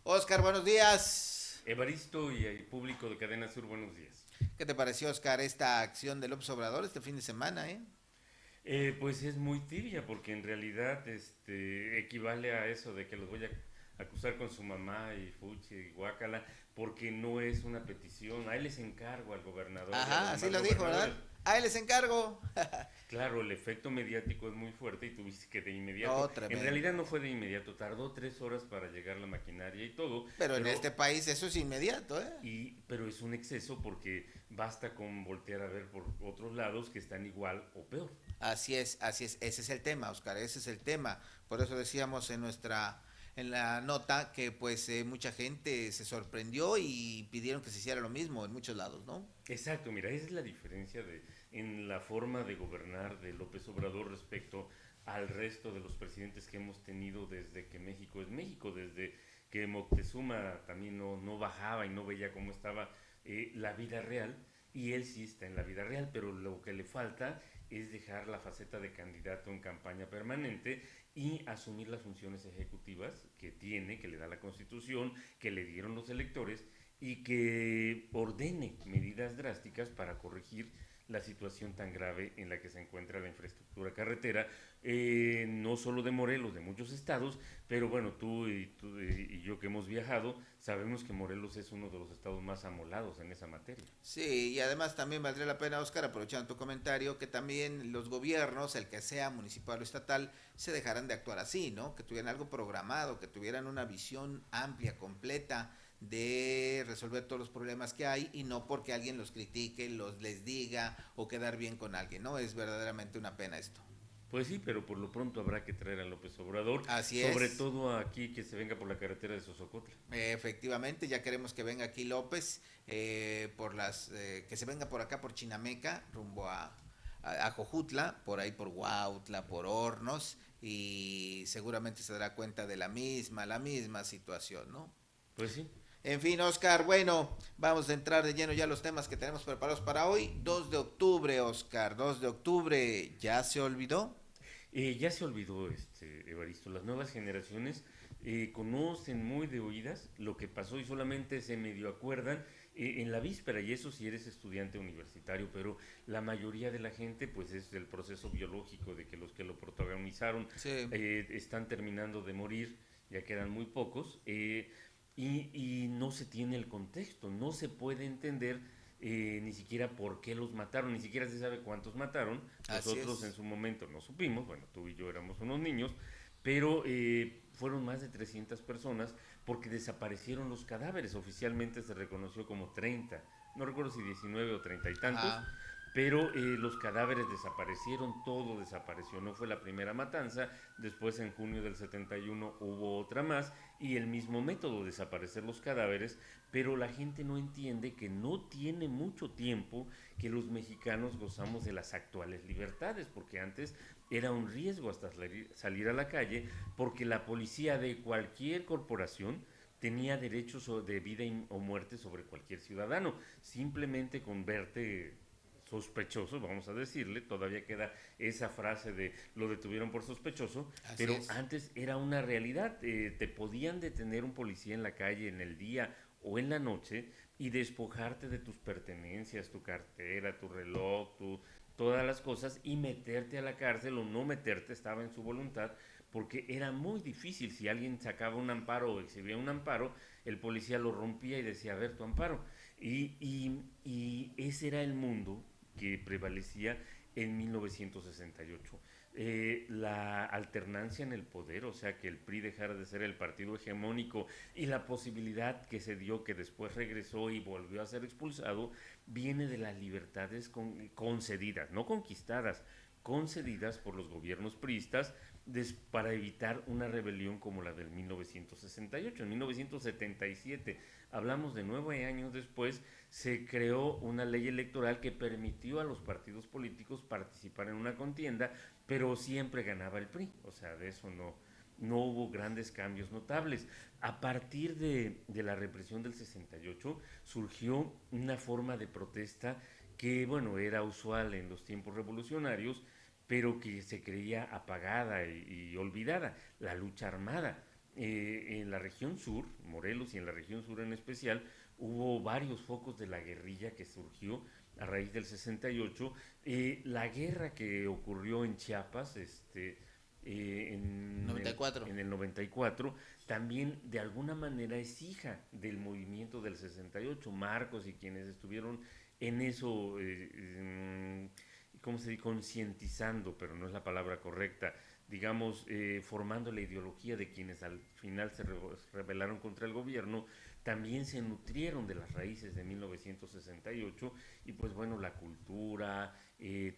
Oscar, buenos días. Evaristo y el público de Cadena Sur, buenos días. ¿Qué te pareció, Oscar, esta acción de López Obrador este fin de semana, eh? Pues es muy tibia porque en realidad equivale a eso de que los voy a acusar con su mamá y fuchi y guácala, porque no es una petición. A él les encargo al gobernador y a los Ajá, así demás lo dijo, gobernadores. ¿verdad? A él les encargo. Claro, el efecto mediático es muy fuerte y tuviste que de inmediato, Oh, en realidad tremendo. no fue de inmediato, tardó 3 horas para llegar la maquinaria y todo, Pero en este pero país eso es inmediato, ¿eh? pero es un exceso porque basta con voltear a ver por otros lados que están igual o peor. Así es. Ese es el tema, Oscar, ese es el tema. Por eso decíamos en la nota que pues mucha gente se sorprendió y pidieron que se hiciera lo mismo en muchos lados, ¿no? Exacto, mira, esa es la diferencia en la forma de gobernar de López Obrador respecto al resto de los presidentes que hemos tenido desde que México es México, desde que Moctezuma también no bajaba y no veía cómo estaba la vida real, y él sí está en la vida real, pero lo que le falta es dejar la faceta de candidato en campaña permanente y asumir las funciones ejecutivas que tiene, que le da la Constitución, que le dieron los electores, y que ordene medidas drásticas para corregir la situación tan grave en la que se encuentra la infraestructura carretera, no solo de Morelos, de muchos estados, pero bueno, tú y yo que hemos viajado, sabemos que Morelos es uno de los estados más amolados en esa materia. Sí, y además también valdría la pena, Oscar, aprovechando tu comentario, que también los gobiernos, el que sea municipal o estatal, se dejaran de actuar así, ¿no? Que tuvieran algo programado, que tuvieran una visión amplia, completa de resolver todos los problemas que hay y no porque alguien los critique, los les diga o quedar bien con alguien, ¿no? Es verdaderamente una pena esto. Pues sí, pero por lo pronto habrá que traer a López Obrador, Así sobre es. todo aquí que se venga por la carretera de Sosocotla. Efectivamente, ya queremos que venga aquí López, que se venga por acá por Chinameca, rumbo a Jojutla, por ahí por Huautla, por Hornos, y seguramente se dará cuenta de la misma situación, ¿no? Pues sí. En fin, Oscar, bueno, vamos a entrar de lleno ya a los temas que tenemos preparados para hoy. 2 de octubre, Oscar, 2 de octubre, ¿ya se olvidó? Ya se olvidó, Evaristo, las nuevas generaciones conocen muy de oídas lo que pasó y solamente se medio acuerdan en la víspera, y eso si eres estudiante universitario, pero la mayoría de la gente pues es del proceso biológico de que los que lo protagonizaron Sí, están terminando de morir, ya quedan muy pocos, y no se tiene el contexto, no se puede entender ni siquiera por qué los mataron, ni siquiera se sabe cuántos mataron. así Nosotros en es. su momento no supimos, bueno, tú y yo éramos unos niños, pero fueron más de 300 personas porque desaparecieron los cadáveres. Oficialmente se reconoció como 30, no recuerdo si 19 o 30 y tantos, Ajá. pero los cadáveres desaparecieron, todo desapareció. No fue la primera matanza, después en junio del 71 hubo otra más y el mismo método, desaparecer los cadáveres, pero la gente no entiende que no tiene mucho tiempo que los mexicanos gozamos de las actuales libertades, porque antes era un riesgo hasta salir a la calle, porque la policía de cualquier corporación tenía derechos de vida o muerte sobre cualquier ciudadano. Simplemente con verte sospechoso, vamos a decirle, todavía queda esa frase de lo detuvieron por sospechoso, Así pero es. antes era una realidad, te podían detener un policía en la calle en el día o en la noche y despojarte de tus pertenencias, tu cartera, tu reloj, todas las cosas, y meterte a la cárcel o no meterte, estaba en su voluntad, porque era muy difícil. Si alguien sacaba un amparo o exhibía un amparo, el policía lo rompía y decía, a ver tu amparo. Y ese era el mundo que prevalecía en 1968. La alternancia en el poder, o sea, que el PRI dejara de ser el partido hegemónico y la posibilidad que se dio que después regresó y volvió a ser expulsado, viene de las libertades concedidas, no conquistadas, concedidas por los gobiernos priistas para evitar una rebelión como la del 1968. En 1977, hablamos de 9 años después, se creó una ley electoral que permitió a los partidos políticos participar en una contienda, pero siempre ganaba el PRI. O sea, de eso no hubo grandes cambios notables. A partir de la represión del 68 surgió una forma de protesta que, bueno, era usual en los tiempos revolucionarios, pero que se creía apagada y olvidada, la lucha armada. en la región sur, Morelos y en la región sur en especial, hubo varios focos de la guerrilla que surgió a raíz del 68. La guerra que ocurrió en Chiapas, Noventa y cuatro. en el 94, también de alguna manera es hija del movimiento del 68. Marcos y quienes estuvieron en eso, ¿cómo se dice? Concientizando, pero no es la palabra correcta, digamos, formando la ideología de quienes al final se rebelaron contra el gobierno, también se nutrieron de las raíces de 1968 y pues bueno, la cultura,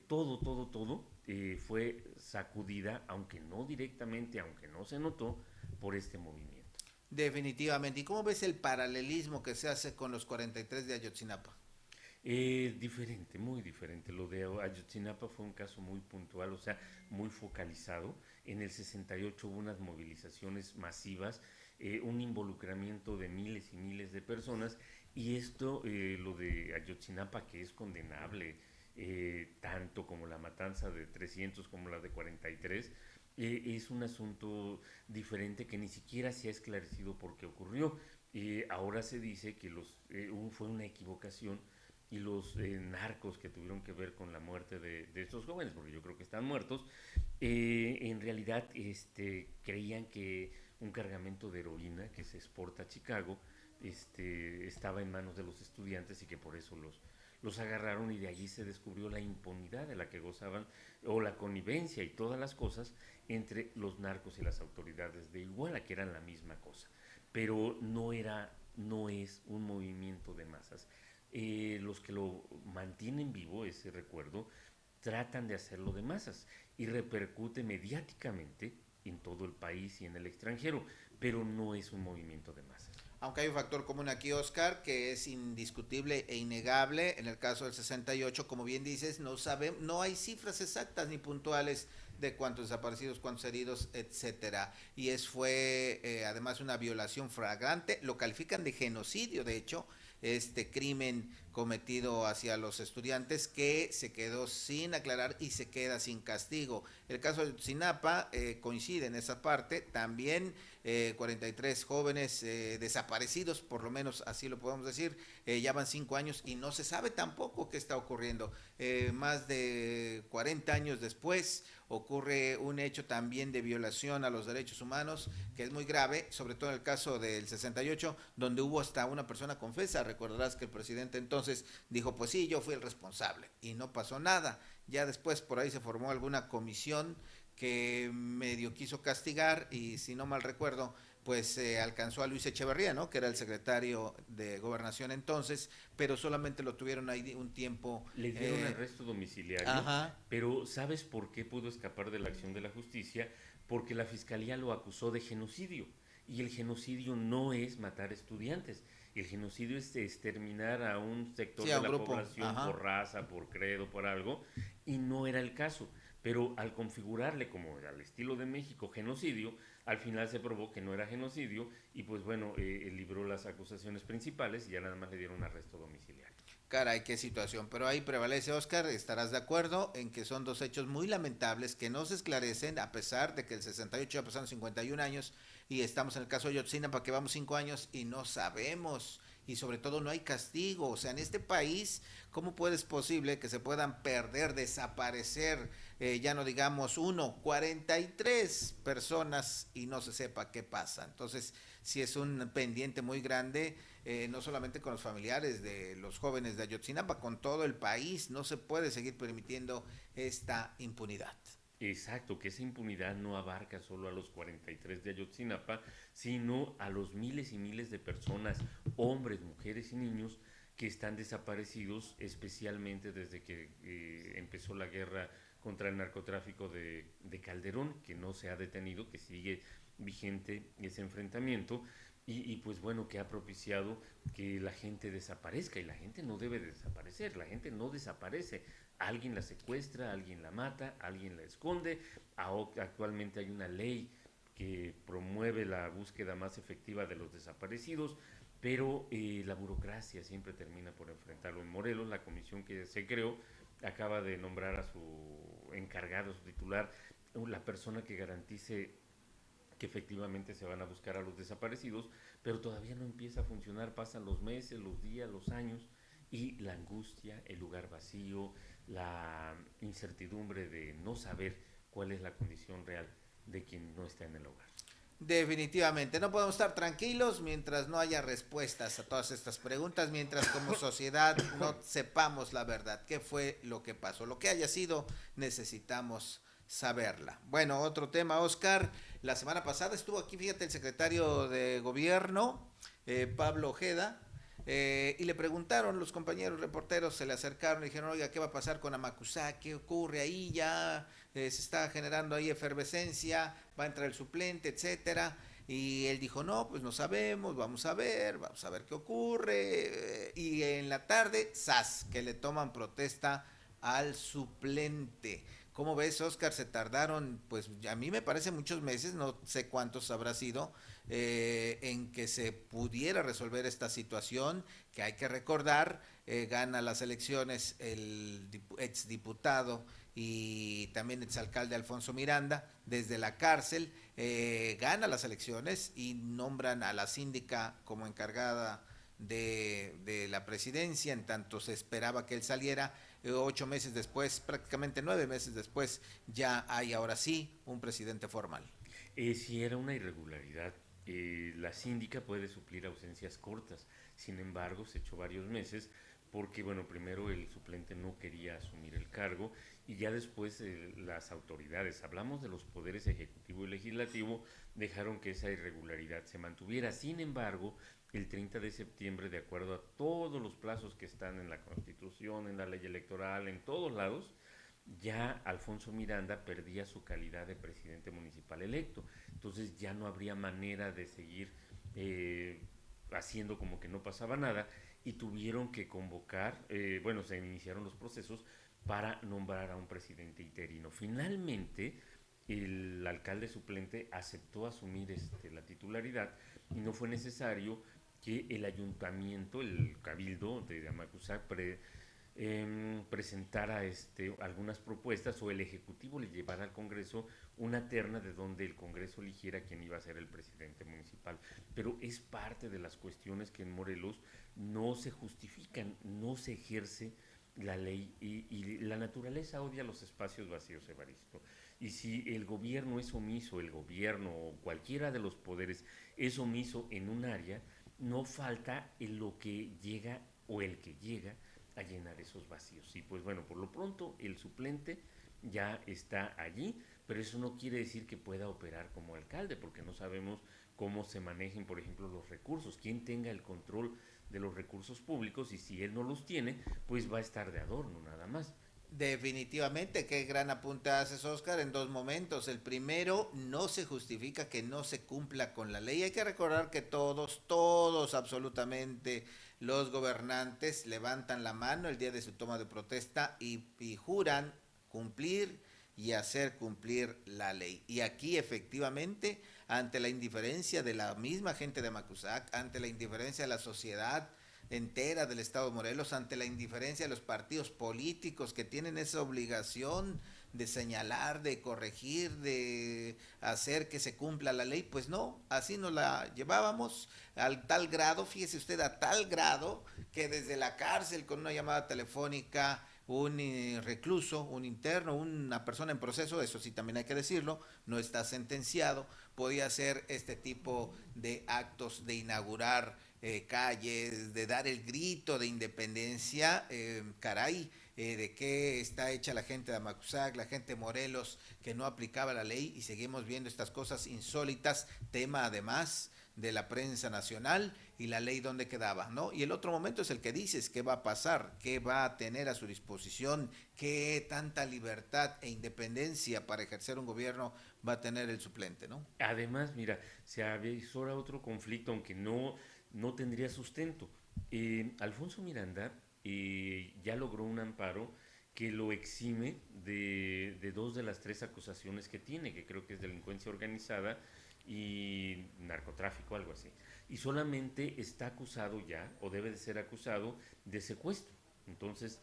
todo fue sacudida, aunque no directamente, aunque no se notó, por este movimiento. Definitivamente. ¿Y cómo ves el paralelismo que se hace con los 43 de Ayotzinapa? Diferente, muy diferente. Lo de Ayotzinapa fue un caso muy puntual, o sea, muy focalizado. En el 68 hubo unas movilizaciones masivas, un involucramiento de miles y miles de personas, y esto, lo de Ayotzinapa, que es condenable, tanto como la matanza de 300 como la de 43, es un asunto diferente que ni siquiera se ha esclarecido por qué ocurrió. Ahora se dice que fue una equivocación y los narcos que tuvieron que ver con la muerte de estos jóvenes, porque yo creo que están muertos, en realidad creían que un cargamento de heroína que se exporta a Chicago estaba en manos de los estudiantes y que por eso los agarraron, y de allí se descubrió la impunidad de la que gozaban, o la connivencia y todas las cosas entre los narcos y las autoridades de Iguala, que eran la misma cosa, pero no es un movimiento de masas. Los que lo mantienen vivo, ese recuerdo, tratan de hacerlo de masas y repercute mediáticamente en todo el país y en el extranjero, pero no es un movimiento de masas. Aunque hay un factor común aquí, Oscar, que es indiscutible e innegable. En el caso del 68, como bien dices, no hay cifras exactas ni puntuales de cuántos desaparecidos, cuántos heridos, etcétera. Fue además una violación flagrante. Lo califican de genocidio, de hecho, este crimen cometido hacia los estudiantes, que se quedó sin aclarar y se queda sin castigo. El caso de Sinapa coincide en esa parte. También 43 jóvenes desaparecidos, por lo menos así lo podemos decir. Ya van 5 años y no se sabe tampoco qué está ocurriendo. Más de 40 años después ocurre un hecho también de violación a los derechos humanos, que es muy grave, sobre todo en el caso del 68, donde hubo hasta una persona confesa. Recordarás que el presidente entonces dijo, pues sí, yo fui el responsable, y no pasó nada. Ya después por ahí se formó alguna comisión que medio quiso castigar, y si no mal recuerdo, pues alcanzó a Luis Echeverría, ¿no? Que era el secretario de Gobernación entonces, pero solamente lo tuvieron ahí un tiempo. Le dieron arresto domiciliario, Ajá. pero ¿sabes por qué pudo escapar de la acción de la justicia? Porque la fiscalía lo acusó de genocidio. Y el genocidio no es matar estudiantes. El genocidio es exterminar a un sector Sí, a de un la grupo. población Ajá. por raza, por credo, por algo, y no era el caso. Pero al configurarle como al estilo de México genocidio, al final se probó que no era genocidio y pues bueno, libró las acusaciones principales y ya nada más le dieron arresto domiciliario. Caray, qué situación. Pero ahí prevalece, Oscar, estarás de acuerdo en que son dos hechos muy lamentables que no se esclarecen, a pesar de que el 68 ya pasaron 51 años y estamos en el caso de Yotzinapa, que vamos 5 años y no sabemos. Y sobre todo no hay castigo. O sea, en este país, ¿cómo puede es posible que se puedan perder, desaparecer, ya no digamos 43 personas y no se sepa qué pasa? Entonces, sí es un pendiente muy grande, no solamente con los familiares de los jóvenes de Ayotzinapa, con todo el país. No se puede seguir permitiendo esta impunidad. Exacto, que esa impunidad no abarca solo a los 43 de Ayotzinapa, sino a los miles y miles de personas, hombres, mujeres y niños, que están desaparecidos, especialmente desde que empezó la guerra contra el narcotráfico de Calderón, que no se ha detenido, que sigue vigente ese enfrentamiento, pues bueno, que ha propiciado que la gente desaparezca, y la gente no debe de desaparecer, la gente no desaparece, alguien la secuestra, alguien la mata, alguien la esconde. Actualmente hay una ley que promueve la búsqueda más efectiva de los desaparecidos, pero la burocracia siempre termina por enfrentarlo. En Morelos, la comisión que se creó acaba de nombrar a su encargado, su titular, la persona que garantice que efectivamente se van a buscar a los desaparecidos, pero todavía no empieza a funcionar, pasan los meses, los días, los años, y la angustia, el lugar vacío, la incertidumbre de no saber cuál es la condición real de quien no está en el hogar. Definitivamente, no podemos estar tranquilos mientras no haya respuestas a todas estas preguntas, mientras como sociedad no sepamos la verdad, qué fue lo que pasó, lo que haya sido, necesitamos saberla. Bueno, otro tema, Oscar, la semana pasada estuvo aquí, fíjate, el secretario de gobierno, Pablo Ojeda, y le preguntaron, los compañeros reporteros se le acercaron y dijeron, oiga, ¿qué va a pasar con Amacusá? ¿Qué ocurre ahí? Ya se está generando ahí efervescencia, va a entrar el suplente, etcétera. Y él dijo, no, pues no sabemos, vamos a ver qué ocurre. Y en la tarde, ¡zas!, que le toman protesta al suplente. ¿Cómo ves, Oscar? Se tardaron, pues a mí me parece muchos meses, no sé cuántos habrá sido, en que se pudiera resolver esta situación, que hay que recordar, gana las elecciones el exdiputado y también exalcalde Alfonso Miranda desde la cárcel, gana las elecciones y nombran a la síndica como encargada de la presidencia, en tanto se esperaba que él saliera. 8 meses después, prácticamente 9 meses después, ya hay ahora sí un presidente formal. Si era una irregularidad, la síndica puede suplir ausencias cortas. Sin embargo, se echó varios meses porque, bueno, primero el suplente no quería asumir el cargo y ya después las autoridades, hablamos de los poderes ejecutivo y legislativo, dejaron que esa irregularidad se mantuviera. Sin embargo, el 30 de septiembre, de acuerdo a todos los plazos que están en la Constitución, en la ley electoral, en todos lados, ya Alfonso Miranda perdía su calidad de presidente municipal electo. Entonces ya no habría manera de seguir haciendo como que no pasaba nada y tuvieron que convocar, bueno, se iniciaron los procesos para nombrar a un presidente interino. Finalmente, el alcalde suplente aceptó asumir la titularidad y no fue necesario que el ayuntamiento, el cabildo de Amacuzac, presentara algunas propuestas o el Ejecutivo le llevara al Congreso una terna de donde el Congreso eligiera quién iba a ser el presidente municipal. Pero es parte de las cuestiones que en Morelos no se justifican, no se ejerce la ley y la naturaleza odia los espacios vacíos, Evaristo. Y si el gobierno es omiso, el gobierno o cualquiera de los poderes es omiso en un área, no falta en lo que llega o el que llega a llenar esos vacíos. Y pues bueno, por lo pronto el suplente ya está allí, pero eso no quiere decir que pueda operar como alcalde, porque no sabemos cómo se manejen, por ejemplo, los recursos, quién tenga el control de los recursos públicos y si él no los tiene, pues va a estar de adorno nada más. Definitivamente, qué gran apunte haces, Oscar, en dos momentos. El primero, no se justifica que no se cumpla con la ley. Hay que recordar que todos, absolutamente, los gobernantes levantan la mano el día de su toma de protesta y juran cumplir y hacer cumplir la ley. Y aquí, efectivamente, ante la indiferencia de la misma gente de Macusac, ante la indiferencia de la sociedad entera del Estado de Morelos, ante la indiferencia de los partidos políticos que tienen esa obligación de señalar, de corregir, de hacer que se cumpla la ley, pues no, así nos la llevábamos al tal grado, fíjese usted, a tal grado que desde la cárcel con una llamada telefónica un recluso, un interno, una persona en proceso, eso sí también hay que decirlo, no está sentenciado, podía hacer este tipo de actos de inaugurar calles, de dar el grito de independencia, caray, de qué está hecha la gente de Amacuzac, la gente de Morelos, que no aplicaba la ley y seguimos viendo estas cosas insólitas, tema además de la prensa nacional y la ley donde quedaba, ¿no? Y el otro momento es el que dices, ¿qué va a pasar? ¿Qué va a tener a su disposición? ¿Qué tanta libertad e independencia para ejercer un gobierno va a tener el suplente, ¿no? Además, mira, se avisora otro conflicto, aunque no tendría sustento. Alfonso Miranda ya logró un amparo que lo exime de dos de las tres acusaciones que tiene, que creo que es delincuencia organizada y narcotráfico, algo así. Y solamente está acusado ya, o debe de ser acusado, de secuestro. Entonces,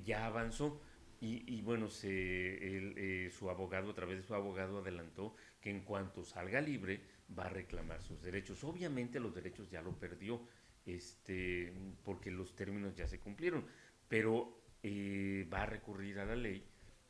ya avanzó. Y bueno, su abogado, a través de su abogado, adelantó que en cuanto salga libre va a reclamar sus derechos. Obviamente los derechos ya lo perdió, porque los términos ya se cumplieron, pero va a recurrir a la ley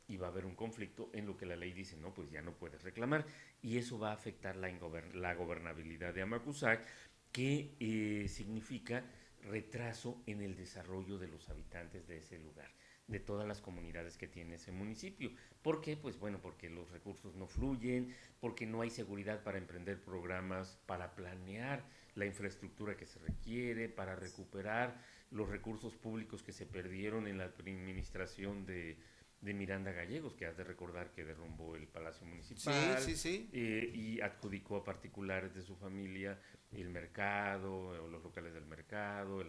y va a haber un conflicto en lo que la ley dice, no, pues ya no puedes reclamar, y eso va a afectar la gobernabilidad de Amacuzac, que significa retraso en el desarrollo de los habitantes de ese lugar, de todas las comunidades que tiene ese municipio. ¿Por qué? Pues bueno, porque los recursos no fluyen, porque no hay seguridad para emprender programas, para planear la infraestructura que se requiere, para recuperar los recursos públicos que se perdieron en la administración de Miranda Gallegos, que has de recordar que derrumbó el Palacio Sí, Municipal, sí, sí. y adjudicó a particulares de su familia el mercado, o los locales del mercado,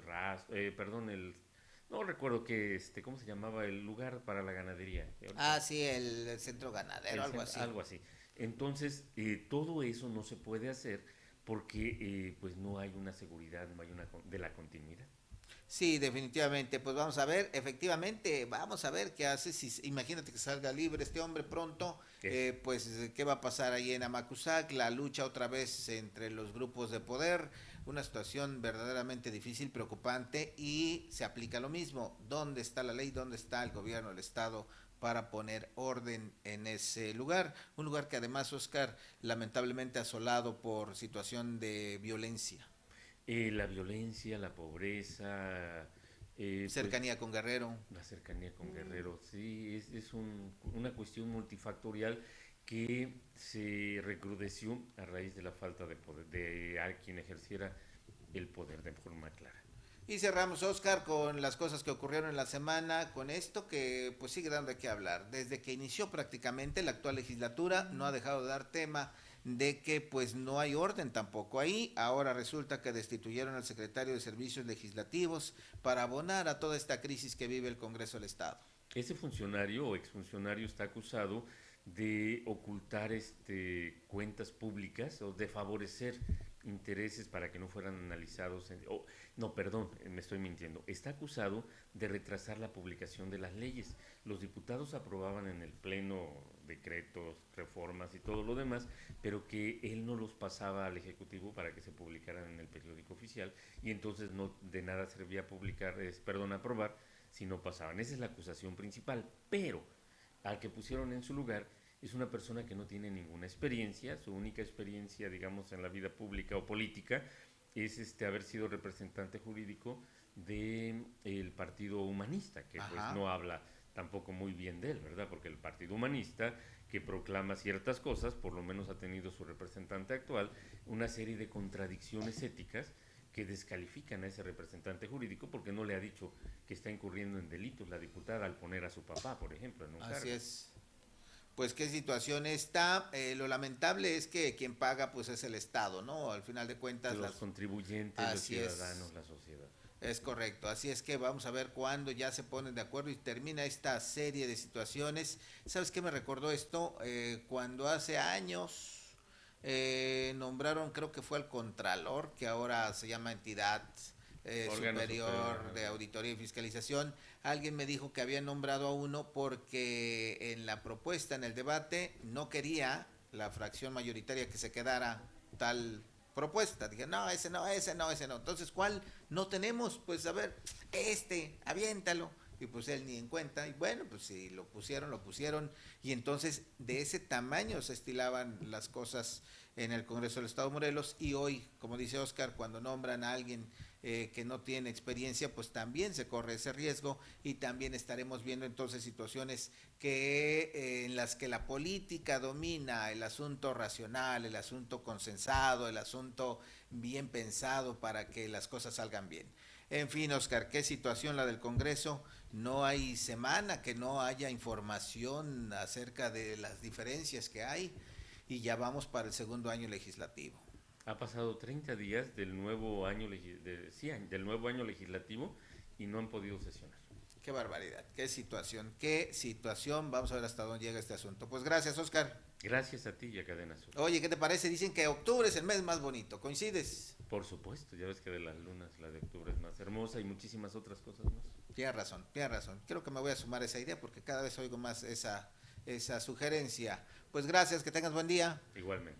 no recuerdo qué, ¿cómo se llamaba el lugar para la ganadería? Ah, sí, el centro ganadero, algo así. Algo así. Entonces, todo eso no se puede hacer porque pues no hay una seguridad, no hay de la continuidad. Sí, definitivamente. Pues vamos a ver, efectivamente, vamos a ver qué hace. Si, imagínate que salga libre este hombre pronto, pues qué va a pasar ahí en Amacuzac, la lucha otra vez entre los grupos de poder, una situación verdaderamente difícil, preocupante, y se aplica lo mismo. ¿Dónde está la ley? ¿Dónde está el gobierno del estado para poner orden en ese lugar? Un lugar que además, Oscar, lamentablemente asolado por situación de violencia. La violencia, la pobreza, pues Cercanía con Guerrero. la cercanía con Guerrero, sí, una cuestión multifactorial que se recrudeció a raíz de la falta de poder, de a quien ejerciera el poder de forma clara. Y cerramos, Oscar, con las cosas que ocurrieron en la semana, con esto que pues sigue dando de qué hablar. Desde que inició prácticamente la actual legislatura, no ha dejado de dar tema de que pues no hay orden tampoco ahí. Ahora resulta que destituyeron al secretario de Servicios Legislativos para abonar a toda esta crisis que vive el Congreso del Estado. Ese funcionario o exfuncionario está acusado de ocultar cuentas públicas o de favorecer intereses para que no fueran analizados. No, perdón, me estoy mintiendo. Está acusado de retrasar la publicación de las leyes. Los diputados aprobaban en el Pleno decretos, reformas y todo lo demás, pero que él no los pasaba al Ejecutivo para que se publicaran en el periódico oficial, y entonces no de nada servía aprobar si no pasaban. Esa es la acusación principal, pero al que pusieron en su lugar es una persona que no tiene ninguna experiencia. Su única experiencia, digamos, en la vida pública o política es haber sido representante jurídico del Partido Humanista, que pues no habla tampoco muy bien de él, ¿verdad? Porque el Partido Humanista, que proclama ciertas cosas, por lo menos ha tenido su representante actual una serie de contradicciones éticas que descalifican a ese representante jurídico, porque no le ha dicho que está incurriendo en delitos la diputada al poner a su papá, por ejemplo, en un cargo. Así es. Pues qué situación está. Lo lamentable es que quien paga pues es el Estado, ¿no? Al final de cuentas los contribuyentes, los ciudadanos, la sociedad. Es correcto, así es que vamos a ver cuándo ya se ponen de acuerdo y termina esta serie de situaciones. ¿Sabes qué me recordó esto? Cuando hace años nombraron, creo que fue al Contralor, que ahora se llama Entidad Superior de Auditoría y Fiscalización. Alguien me dijo que había nombrado a uno porque en la propuesta, en el debate, no quería la fracción mayoritaria que se quedara tal propuesta. Dije, no, ese no, ese no, ese no. Entonces, ¿cuál no tenemos? Pues a ver, aviéntalo. Y pues él ni en cuenta. Y bueno, pues si lo pusieron, lo pusieron. Y entonces de ese tamaño se estilaban las cosas en el Congreso del Estado de Morelos. Y hoy, como dice Oscar, cuando nombran a alguien que no tiene experiencia, pues también se corre ese riesgo, y también estaremos viendo entonces situaciones en las que la política domina el asunto racional, el asunto consensado, el asunto bien pensado para que las cosas salgan bien. En fin, Oscar, qué situación la del Congreso. No hay semana que no haya información acerca de las diferencias que hay, y ya vamos para el segundo año legislativo. Ha pasado 30 días del nuevo año, del nuevo año legislativo, y no han podido sesionar. Qué barbaridad, qué situación. Vamos a ver hasta dónde llega este asunto. Pues gracias, Oscar. Gracias a ti y a Cadena Sur. Oye, ¿qué te parece? Dicen que octubre es el mes más bonito. ¿Coincides? Por supuesto, ya ves que de las lunas la de octubre es más hermosa, y muchísimas otras cosas más. Tienes razón. Creo que me voy a sumar a esa idea porque cada vez oigo más esa sugerencia. pues gracias, que tengas buen día. Igualmente.